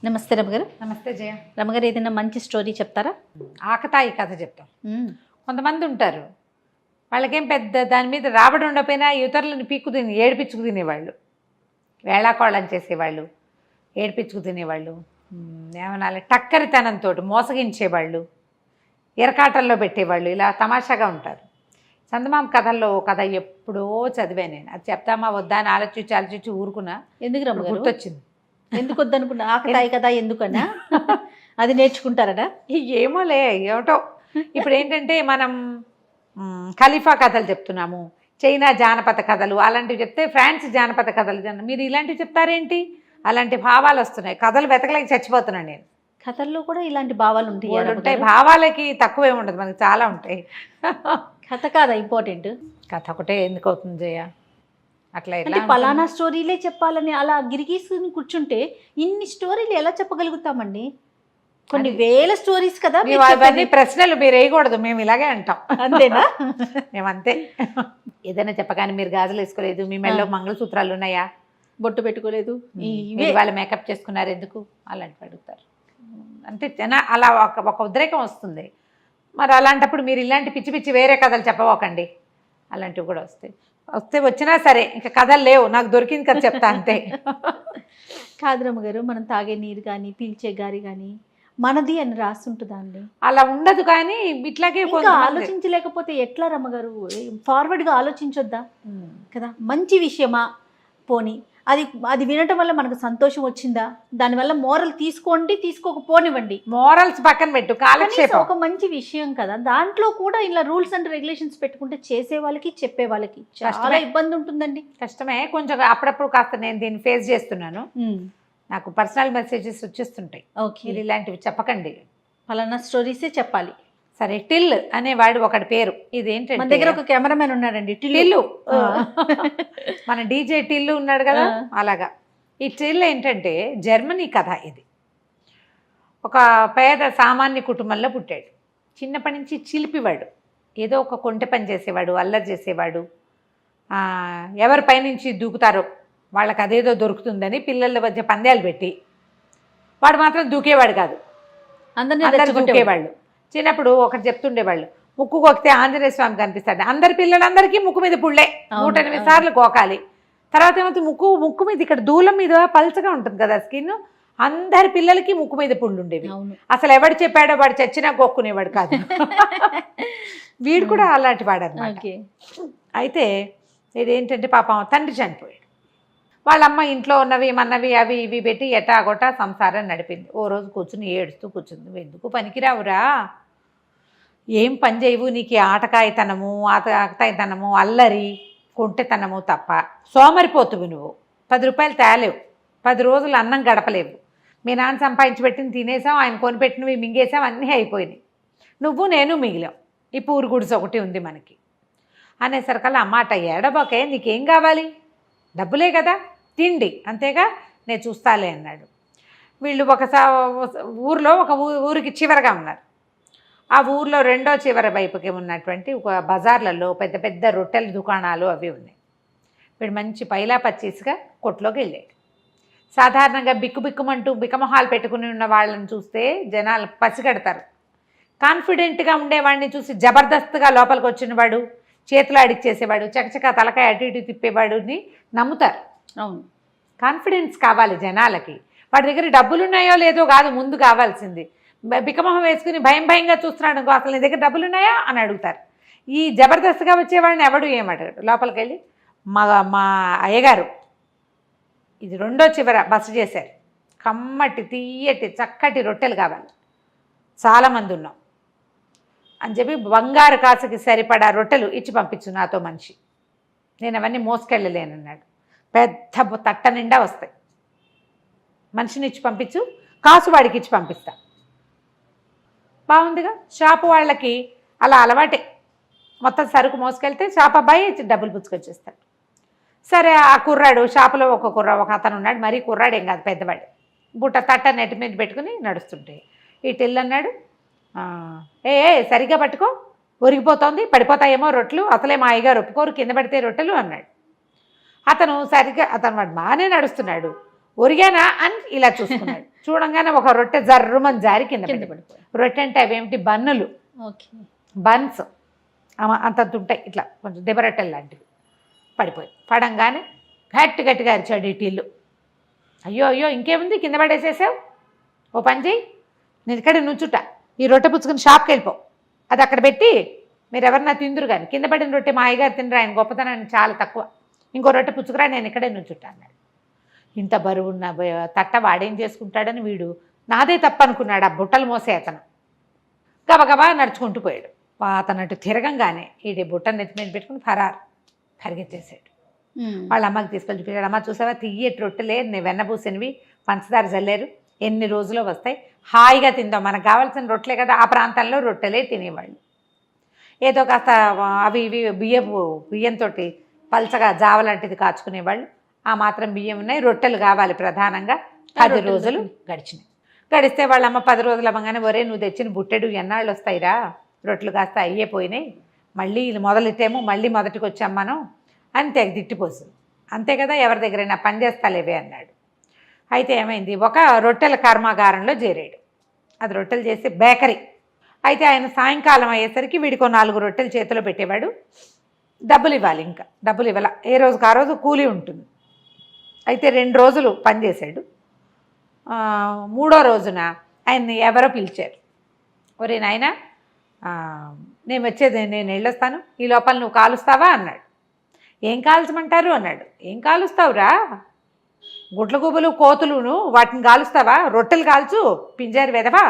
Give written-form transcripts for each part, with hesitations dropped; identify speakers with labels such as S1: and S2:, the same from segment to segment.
S1: నమస్తే రమగారు.
S2: నమస్తే జయ.
S1: రమగారు ఏదైనా మంచి స్టోరీ చెప్తారా?
S2: ఆకతాయి కథ చెప్తాం. కొంతమంది ఉంటారు, వాళ్ళకేం పెద్ద దాని మీద రాబడి ఉండకపోయినా ఇతరులను ఏడిపించుకు తినేవాళ్ళు, వేళాకోళం చేసేవాళ్ళు, ఏడిపించుకు తినేవాళ్ళు, ఏమనాలి టక్కరితనంతో మోసగించేవాళ్ళు, ఎరకాటల్లో పెట్టేవాళ్ళు, ఇలా తమాషాగా ఉంటారు. చందమామ కథల్లో ఓ కథ ఎప్పుడో చదివాను నేను. అది చెప్తామా వద్దా అని ఆలోచించి ఊరుకున్నా.
S1: ఎందుకు రమగారు?
S2: గుర్తొచ్చింది.
S1: ఎందుకు వద్దనుకున్నా? ఆకతాయి కదా ఎందుకన్నా? అది నేర్చుకుంటారట.
S2: ఏమోలే, ఏమిటో. ఇప్పుడు ఏంటంటే మనం ఖలీఫా కథలు చెప్తున్నాము, చైనా జానపద కథలు అలాంటివి చెప్తే ఫ్రాన్స్ జానపద కథలు, మీరు ఇలాంటివి చెప్తారేంటి? అలాంటి భావాలు వస్తున్నాయి. కథలు వెతకలేక చచ్చిపోతున్నాను నేను.
S1: కథల్లో కూడా ఇలాంటి భావాలు
S2: ఉంటాయి. భావాలకి తక్కువే ఉండదు, మనకి చాలా ఉంటాయి.
S1: కథ కాదా ఇంపార్టెంట్?
S2: కథ ఒకటే ఎందుకు అవుతుంది జయ? అట్లా
S1: అంటే పలానా స్టోరీలే చెప్పాలని అలా గిరిగీసుకుని కూర్చుంటే ఇన్ని స్టోరీలు ఎలా చెప్పగలుగుతామండి? కొన్ని వేల స్టోరీస్ కదా.
S2: అవన్నీ ప్రశ్నలు మీరు వేయకూడదు, మేము ఇలాగే అంటాం.
S1: అంతేనా?
S2: మేమంతే. ఏదైనా చెప్పగానే మీరు గాజులు వేసుకోలేదు, మీ మెల్లో మంగళసూత్రాలు ఉన్నాయా,
S1: బొట్టు పెట్టుకోలేదు,
S2: వాళ్ళు మేకప్ చేసుకున్నారు ఎందుకు, అలాంటివి అడుగుతారు. అంటే అలా ఒక ఉద్రేకం వస్తుంది. మరి అలాంటప్పుడు మీరు ఇలాంటి పిచ్చి పిచ్చి వేరే కథలు చెప్పవకండి. అలాంటివి కూడా వచ్చినా సరే ఇంకా కథలు లేవు, నాకు దొరికింది కదా చెప్తా అంతే.
S1: కాదు రమ్మగారు, మనం తాగే నీరు కానీ పీల్చే గారి కానీ మనది అని రాస్తుంటుందా అండి?
S2: అలా ఉండదు, కానీ ఇట్లాగే
S1: ఆలోచించలేకపోతే ఎట్లా రమ్మగారు? ఫార్వర్డ్గా ఆలోచించొద్దా కదా? మంచి విషయమా పోని, అది వినటం వల్ల మనకు సంతోషం వచ్చిందా, దానివల్ల మోరల్ తీసుకోండి, తీసుకోకపోనివ్వండి,
S2: మోరల్స్ పక్కన పెట్టు, కాలక్షేపం
S1: ఒక మంచి విషయం కదా. దాంట్లో కూడా ఇలా రూల్స్ అండ్ రెగ్యులేషన్స్ పెట్టుకుంటే చేసే వాళ్ళకి చెప్పే వాళ్ళకి చాలా ఇబ్బంది ఉంటుందండి.
S2: కష్టమే కొంచెం. అప్పుడప్పుడు కాస్త నేను దీన్ని ఫేస్ చేస్తున్నాను. నాకు పర్సనల్ మెసేజెస్ వచ్చేస్తుంటాయి, మీరు ఇలాంటివి చెప్పకండి,
S1: ఫలానా స్టోరీసే చెప్పాలి.
S2: సరే, టిల్ అనేవాడు ఒకటి పేరు. ఇదేంటంటే
S1: మన దగ్గర ఒక కెమెరామెన్ ఉన్నాడండి,
S2: టిల్లు. మన డీజే టిల్లు ఉన్నాడు కదా, అలాగా. ఈ టిల్ ఏంటంటే జర్మనీ కథ. ఇది ఒక పేద సామాన్య కుటుంబంలో పుట్టాడు. చిన్నప్పటి నుంచి చిలిపివాడు, ఏదో ఒక కొంటె పని చేసేవాడు, అల్లరి చేసేవాడు. ఎవరి పైనుంచి దూకుతారో వాళ్ళకి అదేదో దొరుకుతుందని పిల్లల మధ్య పందాలు పెట్టి వాడు మాత్రం దూకేవాడు కాదు, అందరూ దూకేవాళ్ళు. చిన్నప్పుడు ఒకటి చెప్తుండేవాళ్ళు, ముక్కు కొక్కితే ఆంజనేయ స్వామి కనిపిస్తాడు. అందరి పిల్లలందరికీ ముక్కు మీద పుళ్ళే 108 సార్లు కోకాలి. తర్వాత ఏమవుతుంది, ముక్కు మీద ఇక్కడ దూలం మీద పల్చగా ఉంటుంది కదా స్కిన్, అందరి పిల్లలకి ముక్కు మీద పుళ్ళు ఉండేవి. అసలు ఎవడు చెప్పాడో వాడు చచ్చినా కొక్కునేవాడు కాదు. వీడు కూడా అలాంటి వాడు అన్నమాట. అయితే ఇదేంటంటే పాపం తండ్రి చనిపోయాడు. వాళ్ళమ్మ ఇంట్లో ఉన్నవి మన్నవి అవి ఇవి పెట్టి ఎటాగొట్టా సంసారం నడిపింది. ఓ రోజు కూర్చుని ఏడుస్తూ కూర్చుంది. నువ్వు ఎందుకు పనికిరావురా, ఏం పని చేయవు, నీకు ఆటకాయతనము ఆటకాయతనము అల్లరి కొంటెతనము తప్ప, సోమరిపోతువు నువ్వు, 10 రూపాయలు తేలేవు, 10 రోజులు అన్నం గడపలేవు, మీ నాన్న సంపాదించి పెట్టింది తినేసాం, ఆయన కొనిపెట్టినవి మింగేసాం, అన్నీ అయిపోయినాయి, నువ్వు నేను మిగిలాం, ఈ పూరు గుడిసె ఒకటి ఉంది మనకి అనేసరికల్లా అమ్మాట ఏడబాకే, నీకేం కావాలి, డబ్బులే కదా, తిండి అంతేగా, నేను చూస్తాలే అన్నాడు. వీళ్ళు ఊరిలో ఒక ఊరికి చివరగా ఉన్నారు. ఆ ఊర్లో రెండో చివరి వైపుకి ఉన్నటువంటి ఒక బజార్లలో పెద్ద పెద్ద రొట్టెల దుకాణాలు అవి ఉన్నాయి. వీడు మంచి పైలా పచ్చీస్గా కొట్లోకి వెళ్ళాడు. సాధారణంగా బిక్కుబిక్కుమంటూ బిక్కమొహాలు పెట్టుకుని ఉన్న వాళ్ళని చూస్తే జనాలు పసిగడతారు. కాన్ఫిడెంట్గా ఉండేవాడిని చూసి జబర్దస్త్గా లోపలికి వచ్చినవాడు, చేతులు ఆడిచ్చేసేవాడు, చకచక తలకాయ అటు ఇటు తిప్పేవాడిని నమ్ముతారు.
S1: అవును,
S2: కాన్ఫిడెన్స్ కావాలి జనాలకి. వాడి దగ్గర డబ్బులు ఉన్నాయో లేదో కాదు ముందు కావాల్సింది. బిక్కమొహం వేసుకుని భయంగా చూస్తున్నాడు అనుకో, అసలు నీ దగ్గర డబ్బులు ఉన్నాయా అని అడుగుతారు. ఈ జబర్దస్త్గా వచ్చేవాడిని ఎవడు ఏమడగాడు. లోపలికి వెళ్ళి మా అయ్యగారు ఇది రెండో చివర బస చేశారు, కమ్మటి తీయటి చక్కటి రొట్టెలు కావాలి, చాలామంది ఉన్నాం అని చెప్పి బంగారు కాసుకి సరిపడా రొట్టెలు ఇచ్చి పంపించు నాతో మనిషి, నేను అవన్నీ మోసుకెళ్ళలేనన్నాడు. పెద్ద తట్ట నిండా వస్తాయి, మనిషిని ఇచ్చి పంపించు, కాసు వాడికి ఇచ్చి పంపిస్తా. బాగుందిగా. షాపు వాళ్ళకి అలా అలవాటే, మొత్తం సరుకు మోసుకెళ్తే షాప్ అబ్బాయి డబ్బులు పుచ్చుకొచ్చేస్తాడు. సరే, ఆ కుర్రాడు షాపులో ఒక అతను ఉన్నాడు, మరీ కుర్రాడు ఏం కాదు, పెద్దవాడు, బుట్ట తట్ట నెట్టి మీద పెట్టుకుని నడుస్తుంటే ఈ టిల్ అన్నాడు, సరిగ్గా పట్టుకో, ఒరిగిపోతోంది, పడిపోతాయేమో రొట్టెలు, అసలే మా అయ్యగారు ఒప్పుకోరు కింద పడితే రొట్టెలు అన్నాడు. అతను వాడు బాగానే నడుస్తున్నాడు. ఒరిగానా అని ఇలా చూసుకున్నాడు. చూడంగానే ఒక రొట్టె జర్రుమని జారి కింద
S1: పడిపోయి.
S2: రొట్టె అంటే అవేమిటి బన్నులు,
S1: ఓకే.
S2: బన్స్ అంతంత ఉంటాయి, ఇట్లా కొంచెం దెబ్బరొట్టెలు లాంటివి. పడిపోయి పడంగానే గట్టిగా అరిచాడు ఈ టిల్లు. అయ్యో అయ్యో ఇంకేముంది, కింద పడేసేసావు, ఓ పని చెయ్యి, నేను ఇక్కడే నుంచుట, ఈ రొట్టె పుచ్చుకుని షాప్కి వెళ్ళిపో, అది అక్కడ పెట్టి మీరు ఎవరన్నా తిందురు కానీ, కింద పడిన రొట్టె మా అయ్యగారు తినరు, ఆయన గొప్పతనాన్ని చాలా తక్కువ, ఇంకో రొట్టె పుచ్చుకురా, నేను ఇక్కడే నుంచుట అన్నాడు. ఇంత బరువున్న తట్ట వాడేం చేసుకుంటాడని వీడు నాదే తప్పు అనుకున్నాడు. ఆ బుట్టలు మోసే అతను గబగబా నడుచుకుంటూ పోయాడు. అతను అటు తిరగంగానే ఈ బుట్టను నెత్తి మీద పెట్టుకుని పరిగెత్తేసాడు. వాళ్ళ అమ్మకి తీసుకెళ్ళి చూపించాడు. అమ్మ చూసావా, తియ్యటి రొట్టెలే, వెన్నబూసినవి, పంచదార జల్లేరు, ఎన్ని రోజులో వస్తాయి, హాయిగా తిందాం, మనకు కావాల్సిన రొట్టెలే కదా. ఆ ప్రాంతంలో రొట్టెలే తినేవాళ్ళు. ఏదో కాస్త అవి ఇవి బియ్యంతో పల్చగా జావ లాంటిది కాచుకునేవాళ్ళు. ఆ మాత్రం బియ్యం ఉన్నాయి, రొట్టెలు కావాలి ప్రధానంగా. 10 రోజులు గడిచినాయి. గడిస్తే వాళ్ళమ్మ 10 రోజులు అవ్వగానే, ఒరే నువ్వు తెచ్చిన బుట్టెడు ఎన్నాళ్ళు వస్తాయిరా, రొట్టెలు కాస్త అయ్యే పోయినాయి, మళ్ళీ మొదలెట్టేమో మళ్ళీ మొదటికి వచ్చాం మనం అని తిట్టిపోతుంది. అంతే కదా, ఎవరి దగ్గరైనా పని చేస్తాలేవే అన్నాడు. అయితే ఏమైంది, ఒక రొట్టెల కర్మాగారంలో చేరాడు. అది రొట్టెలు చేసే బేకరీ. అయితే ఆయన సాయంకాలం అయ్యేసరికి వీడికో 4 రొట్టెలు చేతిలో పెట్టేవాడు. డబ్బులు ఇవ్వాలి, ఇంకా డబ్బులు ఇవ్వాల, ఏ రోజుకి ఆ రోజు కూలీ ఉంటుంది. అయితే 2 రోజులు పనిచేశాడు. 3వ రోజున ఆయన్ని ఎవరో పిలిచారు. ఒరే నాయనా, నేను వెళ్ళొస్తాను, ఈ లోపల నువ్వు కాలుస్తావా అన్నాడు. ఏం కాల్చమంటారు అన్నాడు. ఏం కాలుస్తావురా, గుడ్ల గుబులు కోతులును వాటిని కాలుస్తావా, రొట్టెలు కాల్చు, పింజారి వెదవా,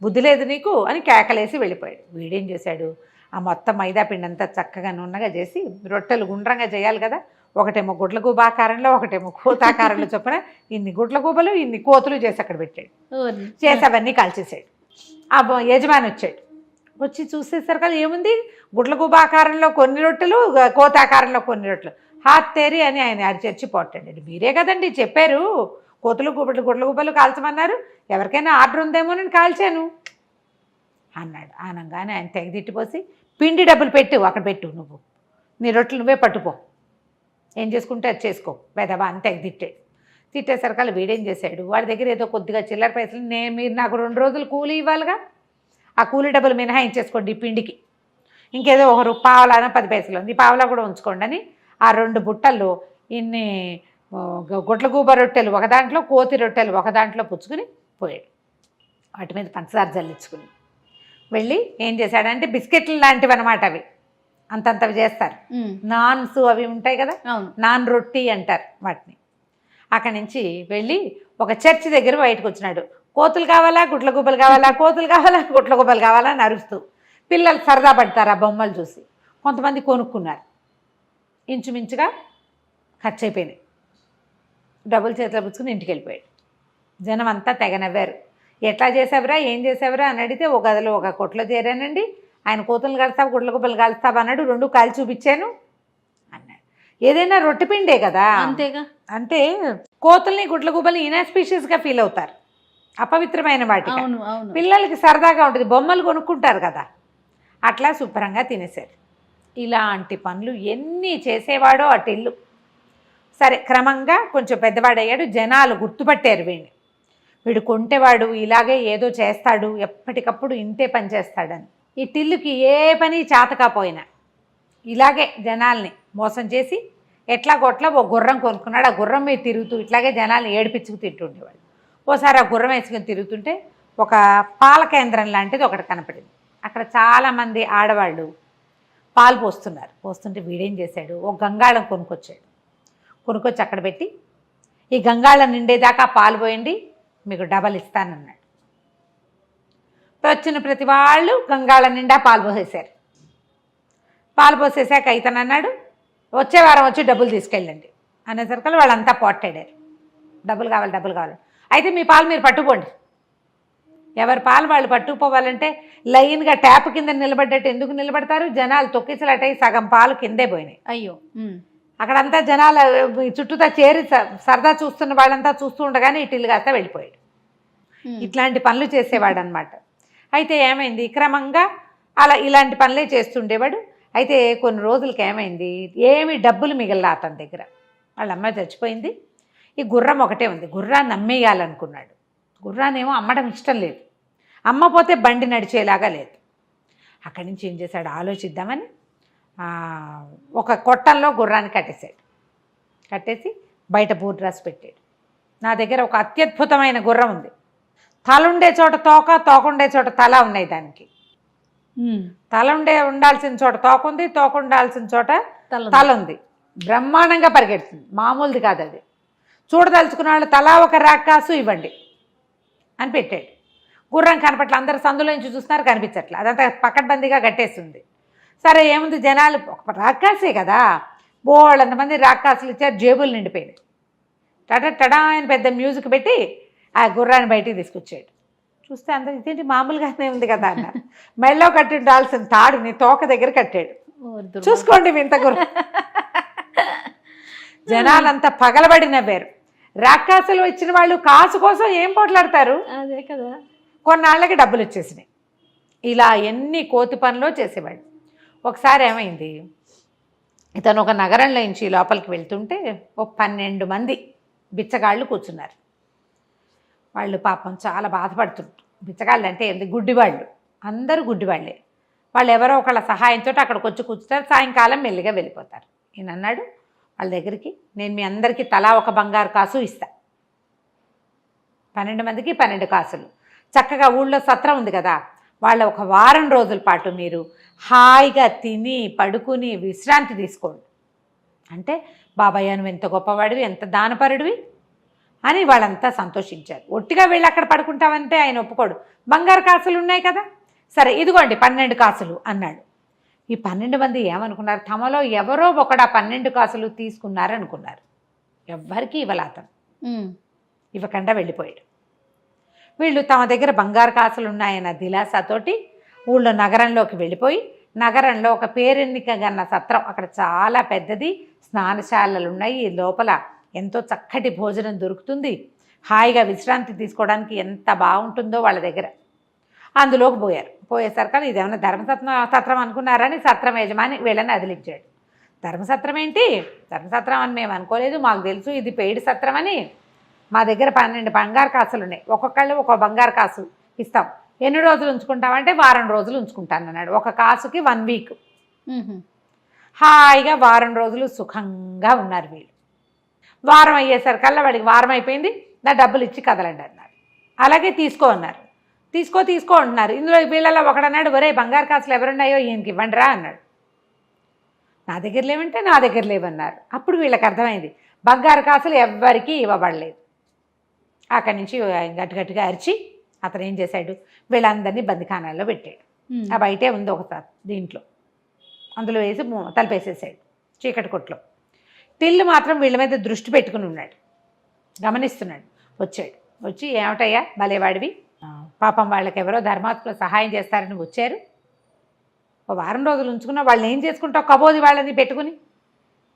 S2: బుద్ధి లేదు నీకు అని కేకలేసి వెళ్ళిపోయాడు. వీడేం చేశాడు, ఆ మొత్తం మైదా పిండి అంతా చక్కగా నున్నగా చేసి రొట్టెలు గుండ్రంగా చేయాలి కదా, ఒకటేమో గుడ్ల గూబాకారంలో, ఒకటేమో కోతాకారంలో చొప్పున ఇన్ని గుడ్ల గూబలు ఇన్ని కోతులు చేసి అక్కడ పెట్టాడు. చేసి అవన్నీ కాల్చేసాడు. ఆ యజమాని వచ్చాడు. వచ్చి చూసేసరికి అది ఏముంది, గుడ్ల గూబాకారంలో కొన్ని రొట్టెలు, కోతాకారంలో కొన్ని రొట్టెలు. హాత్తేరి అని ఆయన అరిచర్చి పోటాడు. మీరే కదండి చెప్పారు కోతులు గుడ్ల గుబ్బలు కాల్చమన్నారు, ఎవరికైనా ఆర్డర్ ఉందేమోనని కాల్చాను అన్నాడు. అనగానే ఆయన తెగదిట్టిపోసి, పిండి డబ్బులు పెట్టు, అక్కడ పెట్టు, నువ్వు నీ రొట్టెలు నువ్వే పట్టుపో, ఏం చేసుకుంటే అది చేసుకో వెదవా అని తెగదిట్టాడు. తిట్టేసరికి వీడేం చేశాడు, వాడి దగ్గర ఏదో కొద్దిగా చిల్లర పైసలు, మీరు నాకు 2 రోజులు కూలీ ఇవ్వాలిగా, ఆ కూలీ డబ్బులు మినహాయించేసుకోండి ఈ పిండికి, ఇంకేదో ఒక పావలాన 10 పైసలు ఉంది, ఈ పావలా కూడా ఉంచుకోండి అని ఆ 2 బుట్టల్లో ఇన్ని గుడ్ల గూబ రొట్టెలు ఒక దాంట్లో, కోతి రొట్టెలు ఒక దాంట్లో పుచ్చుకుని పోయాడు. వాటి మీద పంచదార జల్లించుకుని వెళ్ళి ఏం చేశాడంటే, బిస్కెట్లు లాంటివి అనమాట, అవి అంతంతవి చేస్తారు, నాన్స్ అవి ఉంటాయి కదా, నాన్ రొట్టి అంటారు వాటిని. అక్కడి నుంచి వెళ్ళి ఒక చర్చి దగ్గర బయటకు వచ్చినాడు. కోతులు కావాలా, గుడ్ల గుబ్బలు కావాలా, కోతులు కావాలా, గుడ్ల గుబ్బలు కావాలా అని అరుస్తూ. పిల్లలు సరదా పడతారు ఆ బొమ్మలు చూసి. కొంతమంది కొనుక్కున్నారు. ఇంచుమించుగా ఖర్చు అయిపోయినాయి. డబ్బులు చేతిలో పుచ్చుకుని ఇంటికి వెళ్ళిపోయాడు. జనం అంతా తెగ నవ్వారు. ఎట్లా చేసావురా, ఏం చేసావురా అని అడిగితే, ఒక గదిలో ఒక కొట్లో చేరానండి, ఆయన కోతులు కలుస్తావు, గుడ్ల గుబ్బలు కలుస్తావు అన్నాడు, 2 కాల్చి చూపించాను అన్నాడు. ఏదైనా రొట్టె పిండే కదా,
S1: అంతేగా.
S2: అంటే కోతుల్ని గుడ్ల గుబ్బల్ని ఇన్ఆస్పీషియస్గా ఫీల్ అవుతారు, అపవిత్రమైన వాటికి. పిల్లలకి సరదాగా ఉంటుంది, బొమ్మలు కొనుక్కుంటారు కదా, అట్లా శుభ్రంగా తినేశారు. ఇలాంటి పనులు ఎన్ని చేసేవాడో ఆ టిల్లు. సరే, క్రమంగా కొంచెం పెద్దవాడయ్యాడు. జనాలు గుర్తుపట్టారు వీడు కొంటేవాడు, ఇలాగే ఏదో చేస్తాడు, ఎప్పటికప్పుడు ఇంతే పని చేస్తాడని. ఈ టిల్లుకి ఏ పని చేతకపోయినా ఇలాగే జనాల్ని మోసం చేసి ఎట్లాగొట్లా ఓ గుర్రం కొనుక్కున్నాడు. ఆ గుర్రం మీద తిరుగుతూ ఇట్లాగే జనాల్ని ఏడిపించుకు తింటుండేవాడు. ఓసారి ఆ గుర్రం వేసుకుని తిరుగుతుంటే ఒక పాల కేంద్రం లాంటిది ఒకటి కనపడింది. అక్కడ చాలామంది ఆడవాళ్ళు పాలు పోస్తుంటే వీడేం చేశాడు, ఒక గంగాళం కొనుక్కొచ్చి అక్కడ పెట్టి, ఈ గంగాళం నిండేదాకా పాలు పోయండి, మీకు డబల్ ఇస్తానన్నాడు. వచ్చిన ప్రతి వాళ్ళు గంగాళం నిండా పాలు పోసేశారు. పాలు పోసేసాక ఇతనన్నాడు, వచ్చే వారం వచ్చి డబ్బులు తీసుకెళ్ళండి అనేసరికి వాళ్ళంతా పోట్టాడారు. డబ్బులు కావాలి. అయితే మీ పాలు మీరు పట్టుకోండి. ఎవరి పాలు వాళ్ళు పట్టుకుపోవాలంటే లైన్గా ట్యాప్ కింద నిలబడ్డట్టు ఎందుకు నిలబడతారు, జనాలు తొక్కిసలాటై సగం పాలు కిందే పోయినాయి.
S1: అయ్యో,
S2: అక్కడంతా జనాలు చుట్టూతా చేరి సరదా చూస్తున్న వాళ్ళంతా చూస్తూ ఉండగానే ఇటిల్లు కాస్తా వెళ్ళిపోయాడు. ఇట్లాంటి పనులు చేసేవాడు అనమాట. అయితే ఏమైంది, క్రమంగా ఇలాంటి పనులే చేస్తుండేవాడు. అయితే కొన్ని రోజులకి ఏమైంది, ఏమి డబ్బులు మిగల్లా అతని దగ్గర. వాళ్ళ అమ్మాయి చచ్చిపోయింది. ఈ గుర్రం ఒకటే ఉంది. గుర్రాన్ని అమ్మేయాలనుకున్నాడు. గుర్రాన్నేమో అమ్మడం ఇష్టం లేదు. అమ్మపోతే బండి నడిచేలాగా లేదు. అక్కడి నుంచి ఏం చేశాడు, ఆలోచిద్దామని ఒక కొట్టంలో గుర్రాన్ని కట్టేశాడు. కట్టేసి బయట బోర్డు రాసి పెట్టాడు. నా దగ్గర ఒక అత్యద్భుతమైన గుర్రం ఉంది. తల ఉండే చోట తోక, తోక ఉండే చోట తల ఉన్నాయి. దానికి తల ఉండాల్సిన చోట తోక ఉంది, తోక ఉండాల్సిన చోట తల ఉంది. బ్రహ్మాండంగా పరిగెడుతుంది, మామూలుది కాదు అది. చూడదలుచుకున్న వాళ్ళు తలా ఒక రాకాసు ఇవ్వండి అని పెట్టాడు. గుర్రం కనపట్ల, అందరు సందులో నుంచి చూస్తున్నారు, కనిపించట్లే. అదంతా పకడ్బందీగా కట్టేస్తుంది. సరే ఏముంది, జనాలు ఒక రాకాసే కదా, బోళ్ళంతమంది రాకాసులు ఇచ్చారు, జేబులు నిండిపోయినాయి. టడా ఆయన పెద్ద మ్యూజిక్ పెట్టి ఆ గుర్రాన్ని బయటికి తీసుకొచ్చాడు. చూస్తే అందరూ ఇదేంటి మామూలుగానే ఉంది కదా అన్నారు. మెళ్ళో కట్టి ఉండాల్సిన తాడుని తోక దగ్గర కట్టాడు. చూసుకోండి వింత గుర్రం. జనాలంతా పగలబడి నవ్వారు. రాకాసులు ఇచ్చిన వాళ్ళు కాసు కోసం ఏం పోట్లాడతారు,
S1: అదే కదా.
S2: కొన్నాళ్ళకి డబ్బులు వచ్చేసినాయి. ఇలా ఎన్ని కోతి పనులు చేసేవాడు. ఒకసారి ఏమైంది, ఇతను ఒక నగరంలో నుంచి లోపలికి వెళ్తుంటే ఒక 12 మంది బిచ్చగాళ్ళు కూర్చున్నారు. వాళ్ళు పాపం చాలా బాధపడుతుంటారు. బిచ్చగాళ్ళు అంటే ఏంటి, గుడ్డివాళ్ళు, అందరూ గుడ్డివాళ్ళే. వాళ్ళు ఎవరో ఒకళ్ళ సహాయంతో అక్కడికి వచ్చి కూర్చుంటారు, సాయంకాలం మెల్లిగా వెళ్ళిపోతారు. ఈయన అన్నాడు వాళ్ళ దగ్గరికి, నేను మీ అందరికీ తలా ఒక బంగారు కాసు ఇస్తా. 12 మందికి 12 కాసులు. చక్కగా ఊళ్ళో సత్రం ఉంది కదా, వాళ్ళ ఒక వారం రోజుల పాటు మీరు హాయిగా తిని పడుకుని విశ్రాంతి తీసుకోండి. అంటే బాబాయ్య నువ్వు ఎంత గొప్పవాడివి, ఎంత దానపరుడివి అని వాళ్ళంతా సంతోషించారు. ఒట్టిగా వెళ్ళి అక్కడ పడుకుంటామంటే ఆయన ఒప్పుకోడు. బంగారు కాసులు ఉన్నాయి కదా, సరే ఇదిగోండి 12 కాసులు అన్నాడు. ఈ 12 మంది ఏమనుకున్నారు, తమలో ఎవరో ఒకడు 12 కాసులు తీసుకున్నారనుకున్నారు. ఎవ్వరికీ ఇవ్వలే అతను, ఇవ్వకుండా వెళ్ళిపోయాడు. వీళ్ళు తమ దగ్గర బంగారు కాసులు ఉన్నాయన్న దిలాసాతోటి ఊళ్ళో నగరంలోకి వెళ్ళిపోయి, నగరంలో ఒక పేరెన్నికగన్న సత్రం, అక్కడ చాలా పెద్దది, స్నానశాలలు ఉన్నాయి, లోపల ఎంతో చక్కటి భోజనం దొరుకుతుంది, హాయిగా విశ్రాంతి తీసుకోవడానికి ఎంత బాగుంటుందో వాళ్ళ దగ్గర. అందులోకి పోయేసరికి ఇదేమన్నా ధర్మసత్రం అనుకున్నారని సత్రం యజమాని వీళ్ళని అదిలించాడు. ధర్మసత్రం ఏంటి, ధర్మసత్రం అని మేము అనుకోలేదు, మాకు తెలుసు ఇది పెయిడ్ సత్రం అని. మా దగ్గర 12 బంగారు కాసులు ఉన్నాయి, ఒక్కొక్కళ్ళు ఒక బంగారు కాసు ఇస్తాం. ఎన్ని రోజులు ఉంచుకుంటామంటే వారం రోజులు ఉంచుకుంటాను అన్నాడు. ఒక కాసుకి 1 వీక్. హాయిగా వారం రోజులు సుఖంగా ఉన్నారు వీళ్ళు. వారం అయ్యేసరికల్లా వాడికి వారం అయిపోయింది, నా డబ్బులు ఇచ్చి కదలండి అన్నారు. అలాగే తీసుకో అన్నారు. తీసుకో అంటున్నారు. ఇందులో వీళ్ళలో ఒకడన్నాడు, ఒరే బంగారు కాసులు ఎవరున్నాయో ఈయనకి ఇవ్వండి రా అన్నాడు. నా దగ్గర లేవంటే నా దగ్గర లేవన్నారు. అప్పుడు వీళ్ళకి అర్థమైంది బంగారు కాసులు ఎవ్వరికీ ఇవ్వబడలేదు. అక్కడి నుంచి గట్టిగా అరిచి అతను ఏం చేశాడు, వీళ్ళందరినీ బందిఖానాల్లో పెట్టాడు. ఆ బయటే ఉంది ఒక దీంట్లో, అందులో వేసి తలపేసేసాడు చీకటి కొట్లో. టిల్లు మాత్రం వీళ్ళ మీద దృష్టి పెట్టుకుని ఉన్నాడు, గమనిస్తున్నాడు. వచ్చి ఏమిటయ్యా భలేవాడివి, పాపం వాళ్ళకి ఎవరో ధర్మాత్మలో సహాయం చేస్తారని వచ్చారు, ఒక వారం రోజులు ఉంచుకున్నా వాళ్ళని ఏం చేసుకుంటావు, కబోది వాళ్ళని పెట్టుకుని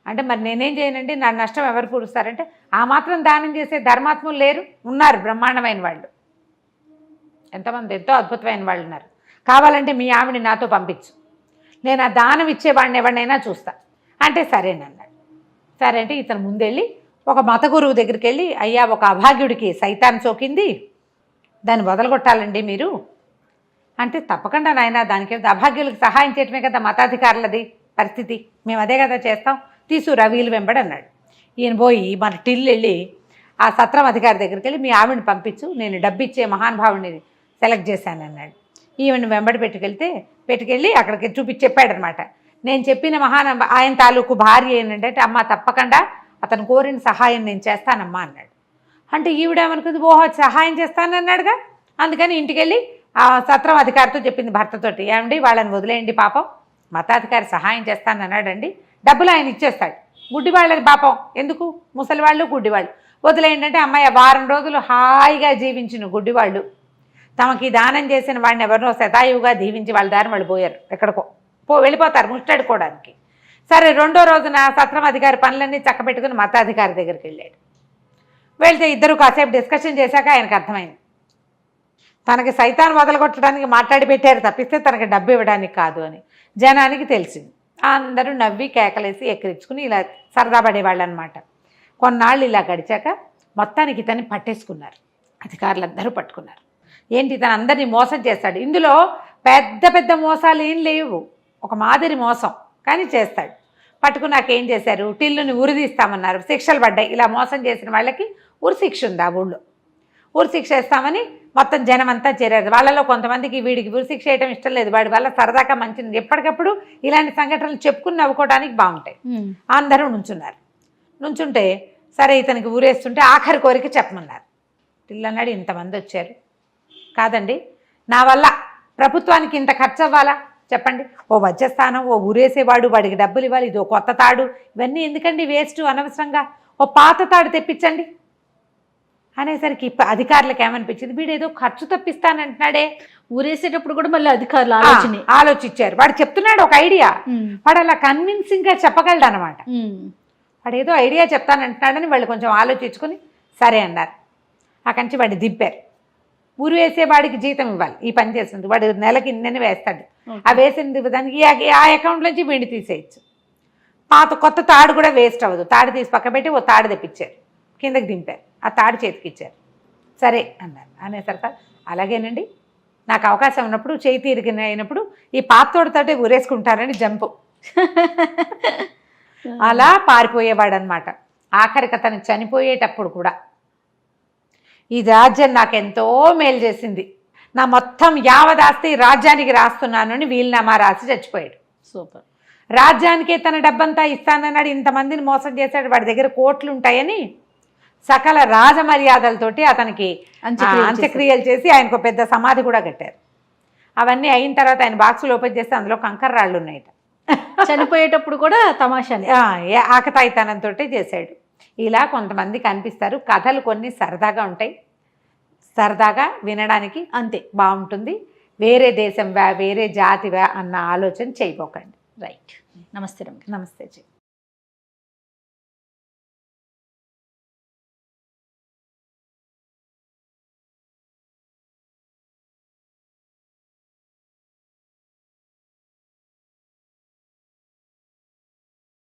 S2: అంటే మరి నేనేం చేయనండి, నా నష్టం ఎవరు పూడుస్తారంటే ఆ మాత్రం దానం చేసే ధర్మాత్ములు లేరు, ఉన్నారు బ్రహ్మాండమైన వాళ్ళు, ఎంతమంది ఎంతో అద్భుతమైన వాళ్ళు ఉన్నారు. కావాలంటే మీ ఆవిడని నాతో పంపించు, నేను ఆ దానం ఇచ్చేవాడిని ఎవరినైనా చూస్తా అంటే సరేనన్నాడు. సరే అంటే ఇతను ముందెళ్ళి ఒక మత గురువు దగ్గరికి వెళ్ళి, అయ్యా ఒక అభాగ్యుడికి సైతాన్ సోకింది, దాన్ని వదలగొట్టాలండి మీరు అంటే, తప్పకుండా నాయన దానికి అభాగ్యులకు సహాయం చేయటమే కదా మతాధికారులది పరిస్థితి, మేము అదే కదా చేస్తాం, తీసుకురా వీలు వెంబడి అన్నాడు. ఈయన పోయి మన టిల్లు వెళ్ళి ఆ సత్రం అధికారి దగ్గరికి వెళ్ళి, మీ ఆవిడని పంపించు, నేను డబ్బిచ్చే మహానుభావుని సెలెక్ట్ చేశాను అన్నాడు. ఈవిని వెంబడి పెట్టుకెళ్ళి అక్కడికి చెప్పాడనమాట. నేను చెప్పిన ఆయన తాలూకు భార్య ఏంటంటే, అమ్మ తప్పకుండా అతను కోరిన సహాయం నేను చేస్తానమ్మా అన్నాడు. అంటే ఈవిడేమనుకుంది, ఓహో సహాయం చేస్తానన్నాడుగా, అందుకని ఇంటికి వెళ్ళి ఆ సత్రం అధికారితో చెప్పింది భర్తతోటి, ఏమండి వాళ్ళని వదిలేయండి, పాపం మతాధికారి సహాయం చేస్తానన్నాడండి, డబ్బులు ఆయన ఇచ్చేస్తాడు, గుడ్డివాళ్ళని పాపం ఎందుకు, ముసలివాళ్ళు గుడ్డివాళ్ళు వదిలేయండి అంటే, అమ్మాయి వారం రోజులు హాయిగా జీవించిన గుడ్డివాళ్ళు తమకి దానం చేసిన వాడిని ఎవరినో శతాయువుగా దీవించి వాళ్ళ దారిని వాళ్ళు పోయారు, ఎక్కడికో వెళ్ళిపోతారు ముష్టడుకోవడానికి. సరే రెండో రోజున సత్రం అధికారి పనులన్నీ చక్కబెట్టుకుని మతాధికారి దగ్గరికి వెళ్ళాడు. వెళ్తే ఇద్దరు కాసేపు డిస్కషన్ చేశాక ఆయనకు అర్థమైంది, తనకి సైతాన్ వదలగొట్టడానికి మాట్లాడి పెట్టారు తప్పిస్తే తనకి డబ్బు ఇవ్వడానికి కాదు అని జనానికి తెలిసింది. అందరూ నవ్వి కేకలేసి ఎక్కిరించుకుని ఇలా సరదా పడేవాళ్ళు అనమాట. కొన్నాళ్ళు ఇలా గడిచాక మొత్తానికి ఇతన్ని పట్టేసుకున్నారు, అధికారులందరూ పట్టుకున్నారు. ఏంటి, ఇతను అందరినీ మోసం చేస్తాడు. ఇందులో పెద్ద పెద్ద మోసాలు ఏం లేవు, ఒక మాదిరి మోసం కానీ చేస్తాడు. పట్టుకున్నాక ఏం చేశారు, టిల్లుని ఉరిదీస్తామన్నారు. శిక్షలు పడ్డాయి. ఇలా మోసం చేసిన వాళ్ళకి ఉరి శిక్ష ఉంది ఆ ఊళ్ళో. ఉరి శిక్ష వేస్తామని మొత్తం జనం అంతా చేరారు. వాళ్ళలో కొంతమందికి వీడికి ఉరి శిక్ష వేయడం ఇష్టం లేదు, వాడి వల్ల సరదాగా మంచిది, ఎప్పటికప్పుడు ఇలాంటి సంఘటనలు చెప్పుకుని నవ్వుకోవడానికి బాగుంటాయి. అందరూ నుంచున్నారు. నుంచుంటే సరే ఇతనికి ఊరేస్తుంటే ఆఖరి కోరిక చెప్పమన్నారు. టిల్లు అన్నాడు, ఇంతమంది వచ్చారు కాదండి, నా వల్ల ప్రభుత్వానికి ఇంత ఖర్చు అవ్వాలా చెప్పండి, ఓ వజ్రస్థానం, ఓ ఊరేసేవాడు, వాడికి డబ్బులు ఇవ్వాలి, ఇది ఓ కొత్త తాడు, ఇవన్నీ ఎందుకండి వేస్ట్ అనవసరంగా, ఓ పాత తాడు తెప్పించండి అనేసరికి అధికారులకు ఏమనిపించింది, వీడు ఏదో ఖర్చు తప్పిస్తానంటున్నాడే.
S1: ఊరేసేటప్పుడు కూడా మళ్ళీ అధికారులు
S2: ఆలోచించారు. వాడు చెప్తున్నాడు ఒక ఐడియా, వాడు అలా కన్విన్సింగ్గా చెప్పగలడు అనమాట. వాడు ఏదో ఐడియా చెప్తానంటున్నాడని వాళ్ళు కొంచెం ఆలోచించుకొని సరే అన్నారు. అక్కడి నుంచి వాడిని దింపారు. ఊరు వేసేవాడికి జీతం ఇవ్వాలి, ఈ పని చేస్తుంది, వాడు నెలకి ఇన్నెన్ని వేస్తాడు, ఆ వేసిన దానికి ఆ అకౌంట్లోంచి వీడిని తీసేయచ్చు. కొత్త తాడు కూడా వేస్ట్ అవ్వదు. తాడు తీసి పక్క పెట్టి ఓ తాడు తెప్పించారు, కిందకి దింపారు, ఆ తాడు చేతికి ఇచ్చారు. సరే అన్నారు. అనేసరికి అలాగేనండి, నాకు అవకాశం ఉన్నప్పుడు చేయి తీరిగిన అయినప్పుడు ఈ పాతోడితోటే ఊరేసుకుంటారని జంపు. అలా పారిపోయేవాడు అనమాట. ఆఖరికి అతను చనిపోయేటప్పుడు కూడా ఈ రాజ్యం నాకెంతో మేలు చేసింది, నా మొత్తం యావదాస్తి రాజ్యానికి రాస్తున్నాను అని వీలునామా రాసి చచ్చిపోయాడు.
S1: సూపర్.
S2: రాజ్యానికే తన డబ్బంతా ఇస్తానన్నాడు, ఇంతమందిని మోసం చేశాడు, వాడి దగ్గర కోట్లు ఉంటాయని సకల రాజమర్యాదలతోటి అతనికి అంత్యక్రియలు చేసి ఆయనకు పెద్ద సమాధి కూడా కట్టారు. అవన్నీ అయిన తర్వాత ఆయన బాక్సులు ఓపెన్ చేస్తే అందులో కంకర రాళ్ళు ఉన్నాయట.
S1: చనిపోయేటప్పుడు కూడా తమాషానే,
S2: ఆకతాయితనంతో చేశాడు. ఇలా కొంతమంది కనిపిస్తారు. కథలు కొన్ని సరదాగా ఉంటాయి, సరదాగా వినడానికి అంతే బాగుంటుంది. వేరే దేశం వేరే జాతివా అన్న ఆలోచన చేయబోకండి.
S1: రైట్. నమస్తే.
S2: నమస్తే.